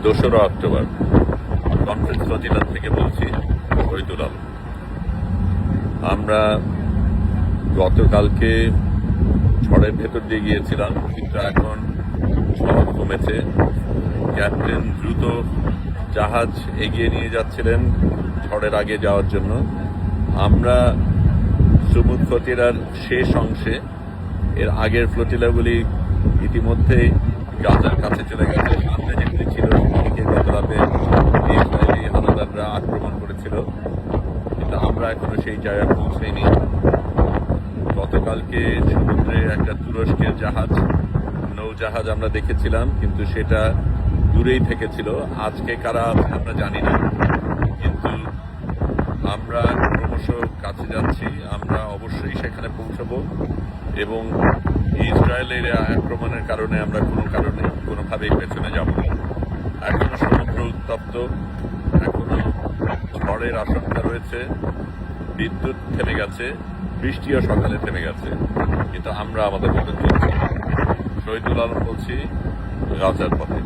2রা October conference ফজিলাত থেকে বলছি শহীদুল আলম। আমরা গতকালকে ঝড়ের ভেতর দিয়ে গিয়েছিলাম, কিন্তু এখন ঝড় কমেছে। ক্যাপ্টেন দ্রুত জাহাজ এগিয়ে নিয়ে যাচ্ছিলেন ঝড়ের আগে যাওয়ার জন্য। আমরা সুমুদ ফতিরার শেষ অংশে, এর আগের ফ্লোটিলাগুলি ইতিমধ্যেই গাজার কাছে চলে গেছে। সামনে যেগুলি ছিল সেগুলিকে গত রাতে ইসরায়েলি হানাদাররা আক্রমণ করেছিল, কিন্তু আমরা এখনো সেই জায়গায় পৌঁছাইনি। গতকালকে সমুদ্রে একটা তুরস্কের নৌজাহাজ আমরা দেখেছিলাম, কিন্তু সেটা দূরেই থেকেছিল। আজকে কারা আছে আমরা জানি না, কিন্তু আমরা ক্রমশ কাছে যাচ্ছি। আমরা অবশ্যই সেখানে পৌঁছাবো এবং ইসরায়েলের আক্রমণের কারণে আমরা কোনোভাবেই পেছনে যাব না। এখনো সমুদ্র উত্তপ্ত, এখনো ঝড়ের আশঙ্কা রয়েছে। বিদ্যুৎ থেমে গেছে, বৃষ্টিও সকালে থেমে গেছে, কিন্তু আমরা আমাদের মতো চলছি। শহীদুল আলম বলছি, গাজার পথে।